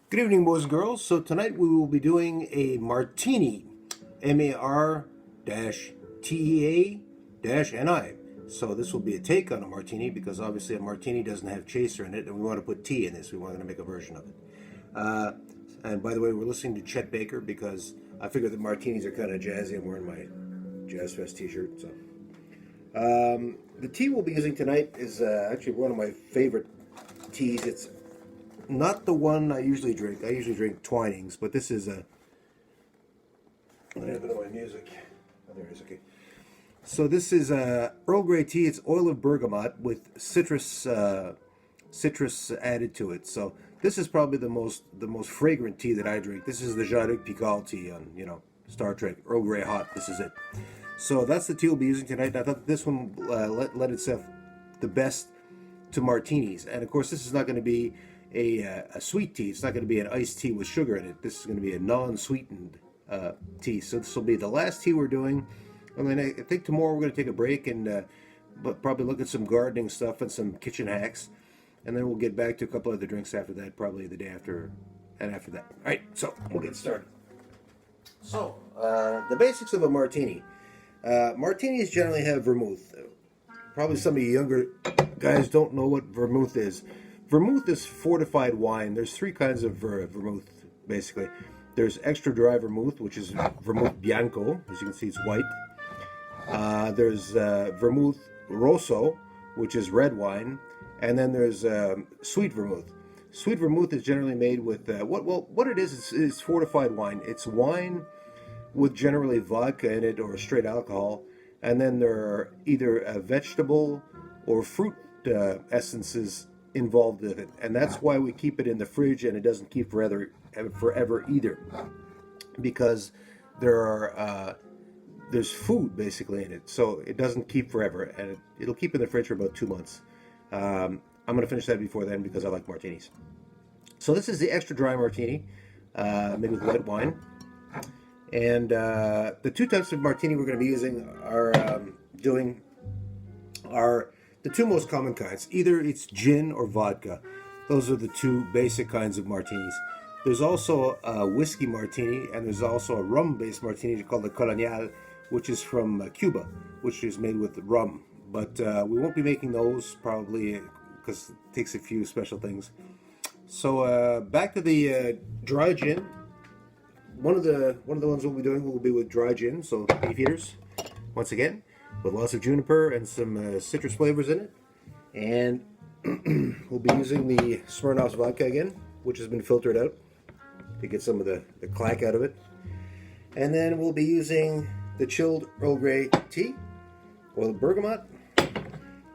Good evening, boys and girls. So tonight we will be doing a martini, Mar-Tea-Ni. So this will be a take on a martini because obviously a martini doesn't have chaser in it, and we want to put tea in this. We want to make a version of it. And by the way, we're listening to Chet Baker because I figured that martinis are kind of jazzy. I'm wearing my Jazz Fest t-shirt. So the tea we'll be using tonight is actually one of my favorite teas. It's not the one I usually drink. I usually drink Twinings, but this is a... I have a bit of my music. Oh, there it is. Okay. So this is Earl Grey tea. It's oil of bergamot with citrus added to it. So this is probably the most fragrant tea that I drink. This is the Jean-Luc Picard tea on Star Trek. Earl Grey hot. This is it. So that's the tea we'll be using tonight. I thought this one led itself the best to martinis, and of course this is not going to be a sweet tea. It's not going to be an iced tea with sugar in it. This is going to be a non-sweetened tea. So this will be the last tea we're doing. And then I think tomorrow we're going to take a break and but probably look at some gardening stuff and some kitchen hacks. And then we'll get back to a couple other drinks after that, probably the day after and after that. All right, so we'll get started. So, the basics of a martini. Martinis generally have vermouth. Probably some of you younger guys don't know what vermouth is. Vermouth is fortified wine. There's three kinds of vermouth, basically. There's extra dry vermouth, which is vermouth bianco. As you can see, it's white. There's vermouth rosso, which is red wine. And then there's sweet vermouth. Sweet vermouth is generally made with, what it is fortified wine. It's wine with generally vodka in it or straight alcohol. And then there are either vegetable or fruit essences involved with it, and that's why we keep it in the fridge, and it doesn't keep forever either, because there's food basically in it, so it doesn't keep forever, and it'll keep in the fridge for about 2 months. I'm going to finish that before then because I like martinis. So this is the extra dry martini made with white wine, and the two types of martini we're going to be using are the two most common kinds. Either it's gin or vodka. Those are the two basic kinds of martinis. There's also a whiskey martini, and there's also a rum-based martini called the Colonial, which is from Cuba, which is made with rum. But we won't be making those probably because it takes a few special things. So back to the dry gin. One of the ones we'll be doing will be with dry gin, so beef eaters, once again, with lots of juniper and some citrus flavors in it. And we'll be using the Smirnoff's vodka again, which has been filtered out to get some of the clack out of it. And then we'll be using the chilled Earl Grey tea, oil of bergamot.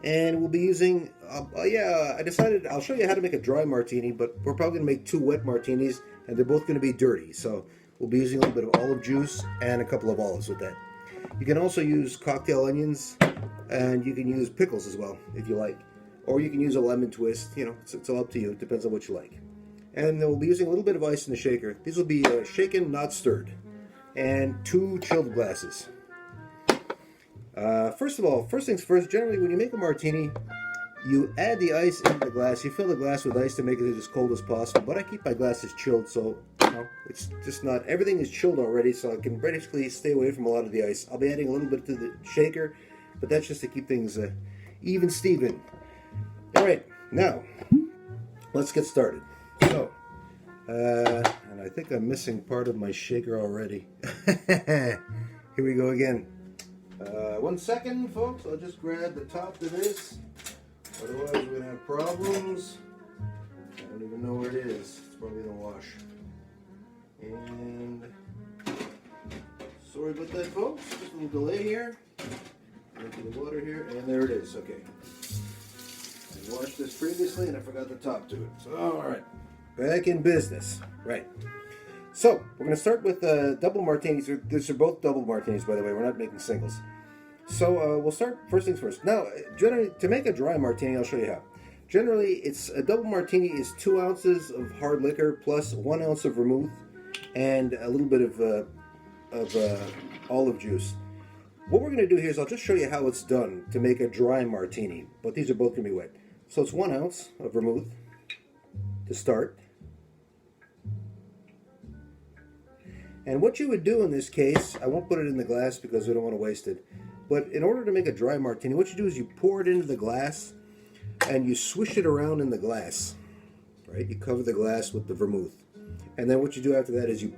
And we'll be using, I decided I'll show you how to make a dry martini, but we're probably going to make two wet martinis, and they're both going to be dirty. So we'll be using a little bit of olive juice and a couple of olives with that. You can also use cocktail onions, and you can use pickles as well, if you like. Or you can use a lemon twist, it's all up to you. It depends on what you like. And then we'll be using a little bit of ice in the shaker. These will be shaken, not stirred. And 2 chilled glasses. First things first, generally when you make a martini, you add the ice into the glass. You fill the glass with ice to make it as cold as possible. But I keep my glasses chilled, so it's just not, everything is chilled already, so I can basically stay away from a lot of the ice. I'll be adding a little bit to the shaker, but that's just to keep things even Steven. Alright, now, let's get started. So, and I think I'm missing part of my shaker already. Here we go again. 1 second, folks. I'll just grab the top of this. Otherwise, we're going to have problems. I don't even know where it is. It's probably in the wash. And sorry about that, folks. Just a little delay here. Into the water here, and there it is. Okay. I washed this previously, and I forgot the top to it. So, all right. Back in business. Right. So, we're going to start with double martinis. These are both double martinis, by the way. We're not making singles. So, we'll start first things first. Now, generally, to make a dry martini, I'll show you how. Generally, it's a double martini is 2 ounces of hard liquor plus 1 ounce of vermouth and a little bit of olive juice. What we're going to do here is I'll just show you how it's done to make a dry martini, but these are both going to be wet. So it's 1 ounce of vermouth to start. And what you would do in this case, I won't put it in the glass because we don't want to waste it, but in order to make a dry martini, what you do is you pour it into the glass and you swish it around in the glass, right? You cover the glass with the vermouth. And then what you do after that is you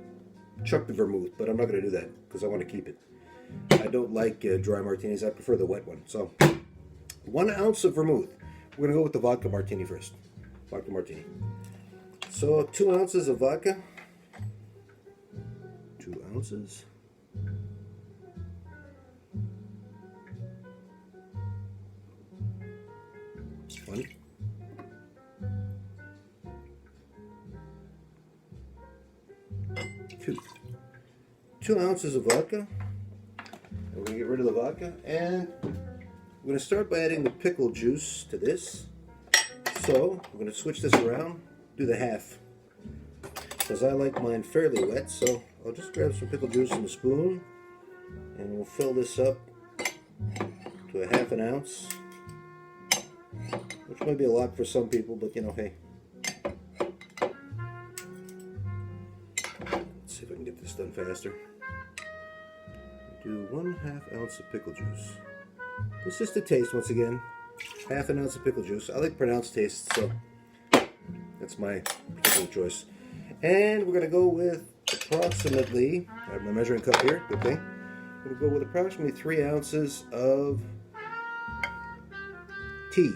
chuck the vermouth, but I'm not going to do that because I want to keep it. I don't like dry martinis. I prefer the wet one. So 1 ounce of vermouth. We're going to go with the vodka martini first. Vodka martini. So 2 ounces of vodka. 2 ounces. One. 2 ounces of vodka. And we're going to get rid of the vodka. And we're going to start by adding the pickle juice to this. So we're going to switch this around, do the half. Because I like mine fairly wet, so I'll just grab some pickle juice in a spoon. And we'll fill this up to a ½ ounce. Which might be a lot for some people, but you know, hey. Let's see if I can get this done faster. Do 1/2 ounce of pickle juice. This is to taste once again. ½ ounce of pickle juice. I like pronounced taste, so that's my particular choice. And we're going to go with approximately, I have my measuring cup here, good thing. I'm going to go with approximately 3 ounces of tea.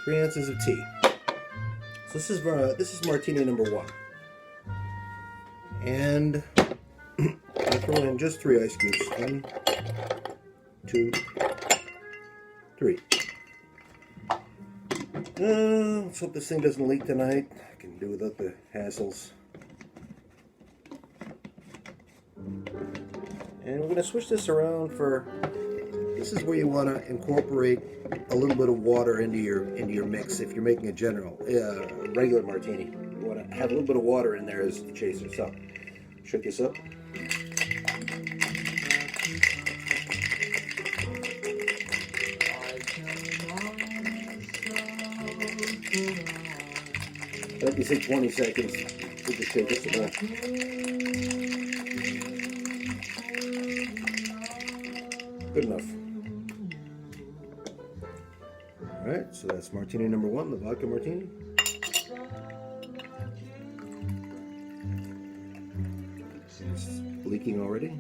3 ounces of tea. So this is martini number 1. And I throw in just 3 ice cubes. 1, 2, 3. Let's hope this thing doesn't leak tonight. I can do without the hassles. And we're going to switch this around for. This is where you want to incorporate a little bit of water into your mix. If you're making a regular martini, you want to have a little bit of water in there as the chaser. So, shake this up. Like you say, 20 seconds. We just shake this some more. Good enough. Alright, so that's martini number 1, the vodka martini. It's leaking already.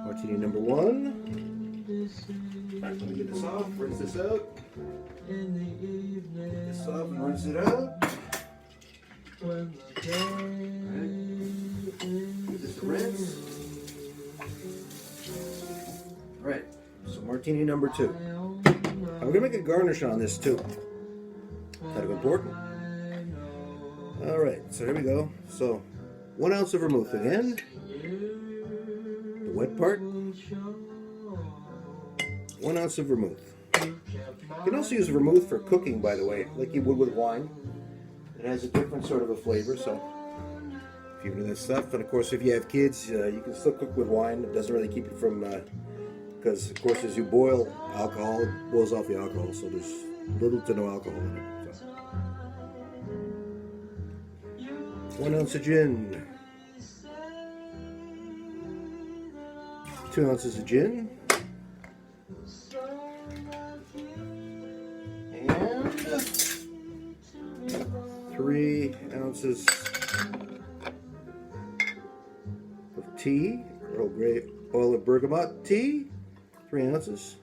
Martini number 1. Let me get this off, rinse this out. Get this off and rinse it out. Alright. Give this a rinse. Alright, so martini number 2. I'm going to make a garnish on this too. Kind of important. Alright, so here we go. So 1 ounce of vermouth again. The wet part. 1 ounce of vermouth. You can also use vermouth for cooking, by the way, like you would with wine. It has a different sort of a flavor, so if you're into that stuff. And of course, if you have kids, you can still cook with wine. It doesn't really keep it from, because of course, as you boil alcohol, it boils off the alcohol, so there's little to no alcohol in it. So. 1 ounce of gin. 2 ounces of gin. And 3 ounces of tea, Earl Grey oil of bergamot tea, 3 ounces.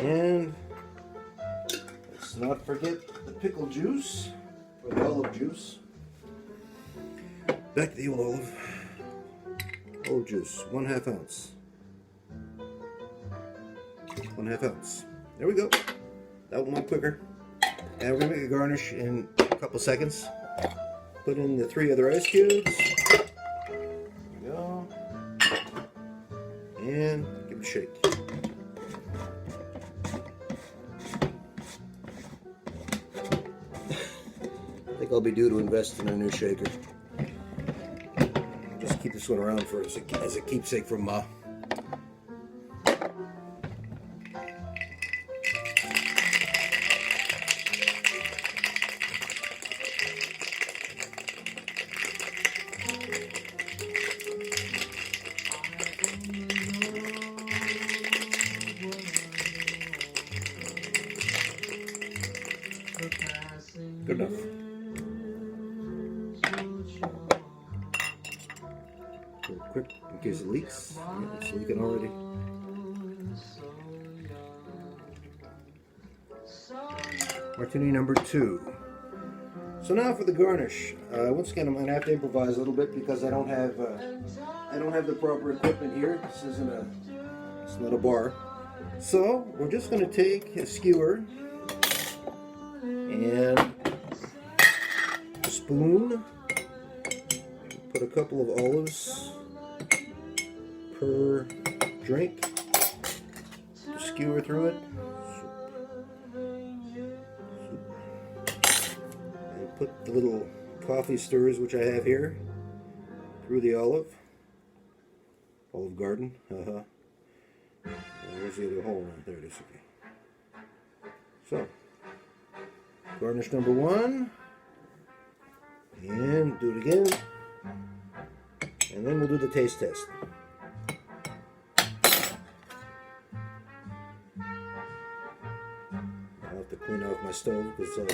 And let's not forget the pickle juice, or the olive juice. Back to the old olive. Olive juice, 1/2 ounce. 1/2 ounce. There we go. That one went quicker. And we're going to make a garnish in a couple seconds. Put in the 3 other ice cubes. There we go. And give it a shake. I think I'll be due to invest in a new shaker. Just keep this one around for as a keepsake from Ma. Good enough. Real quick, in case it leaks. Yeah, it's leaking already. Martini number 2. So now for the garnish. Once again, I'm going to have to improvise a little bit because I don't have the proper equipment here. This isn't it's not a bar. So we're just going to take a skewer and a spoon. Put a couple of olives per drink. Skewer through it. And put the little coffee stirs, which I have here, through the olive. Olive Garden. Where's the other hole? There it is. Okay. So, garnish number 1. And do it again. And then we'll do the taste test. I'll have to clean off my stove because it's all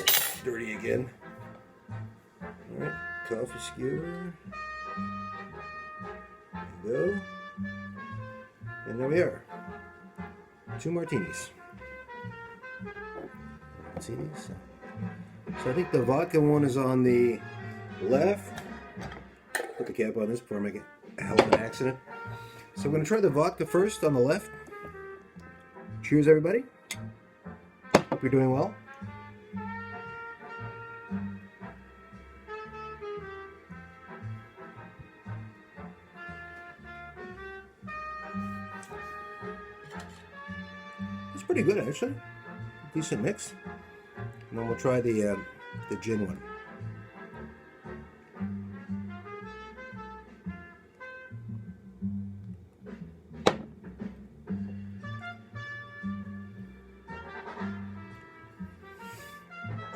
dirty again. Alright, coffee skewer. There we go. And there we are. 2 martinis. Martinis. So I think the vodka one is on the left. Put the cap on this before I make a hell of an accident. So I'm going to try the vodka first on the left. Cheers, everybody. Hope you're doing well. It's pretty good, actually. Decent mix. And then we'll try the gin one.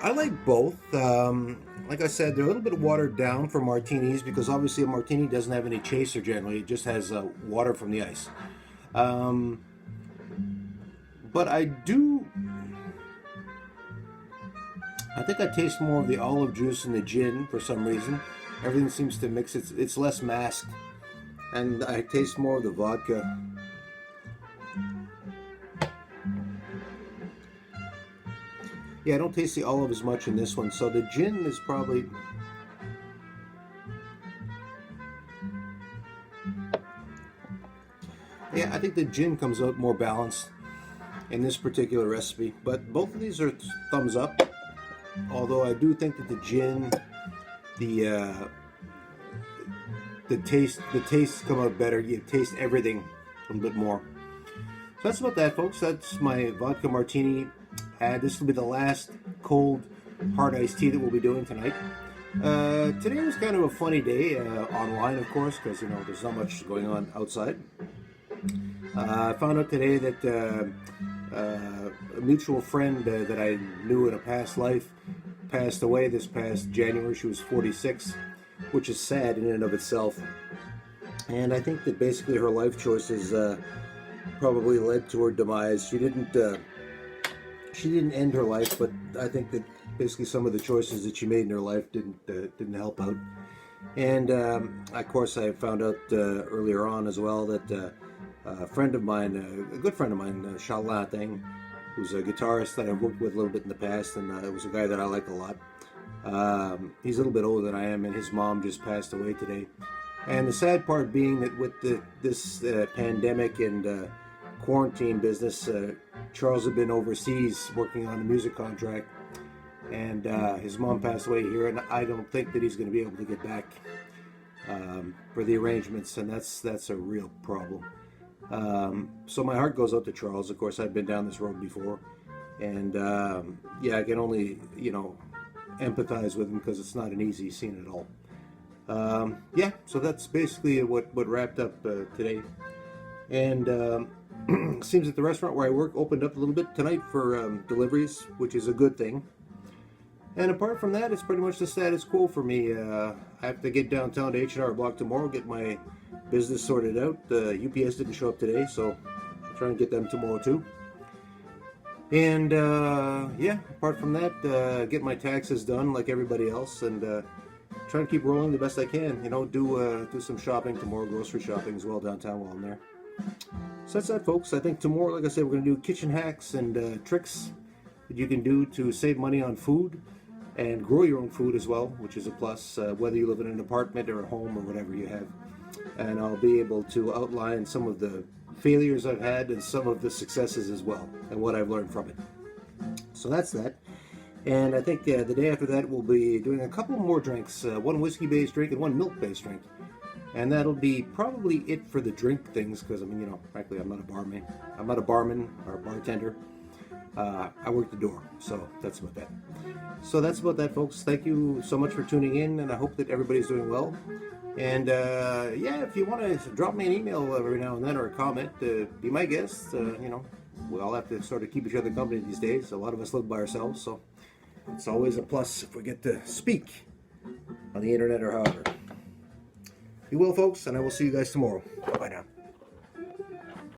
I like both. Like I said, they're a little bit watered down for martinis because obviously a martini doesn't have any chaser generally. It just has water from the ice. But I think I taste more of the olive juice in the gin for some reason. Everything seems to mix. It's less masked. And I taste more of the vodka. Yeah, I don't taste the olive as much in this one. So the gin is probably... Yeah, I think the gin comes out more balanced in this particular recipe. But both of these are thumbs up. Although I do think that the gin, the tastes come out better. You taste everything a little bit more. So that's about that, folks. That's my vodka martini. This will be the last cold hard iced tea that we'll be doing tonight. Today was kind of a funny day online, of course, because there's not much going on outside. I found out today that a mutual friend that I knew in a past life passed away this past January. She was 46, which is sad in and of itself. And I think that basically her life choices probably led to her demise. She didn't end her life, but I think that basically some of the choices that she made in her life didn't help out. And of course, I found out earlier on as well that a friend of mine, a good friend of mine, Charlotte, who's a guitarist that I've worked with a little bit in the past, and it was a guy that I like a lot. He's a little bit older than I am, and his mom just passed away today. And the sad part being that with this pandemic and quarantine business, Charles had been overseas working on a music contract, and his mom passed away here, and I don't think that he's going to be able to get back for the arrangements, and that's a real problem. So my heart goes out to Charles. Of course, I've been down this road before, and yeah, I can only empathize with him because it's not an easy scene at all. Yeah, so that's basically what wrapped up today, and seems that the restaurant where I work opened up a little bit tonight for deliveries, which is a good thing. And apart from that, it's pretty much the status quo for me. I have to get downtown to H&R Block tomorrow, get my business sorted out. UPS didn't show up today, so I'll try and get them tomorrow too. And yeah, apart from that, get my taxes done like everybody else, and try to keep rolling the best I can. You know, do some shopping tomorrow, grocery shopping as well downtown while I'm there. So that's that, folks. I think tomorrow, like I said, we're going to do kitchen hacks and tricks that you can do to save money on food and grow your own food as well, which is a plus, whether you live in an apartment or a home or whatever you have. And I'll be able to outline some of the failures I've had and some of the successes as well, and what I've learned from it. So that's that. And I think the day after that, we'll be doing a couple more drinks, one whiskey-based drink and one milk-based drink. And that'll be probably it for the drink things, because I mean, you know, frankly, I'm not a barman. I'm not a barman or a bartender. I work the door, so that's about that. So that's about that, folks. Thank you so much for tuning in, and I hope that everybody's doing well. And yeah, if you want to drop me an email every now and then or a comment, be my guest. You know, we all have to sort of keep each other company these days. A lot of us live by ourselves, so it's always a plus if we get to speak on the internet or however. Be well, folks, and I will see you guys tomorrow. Bye now.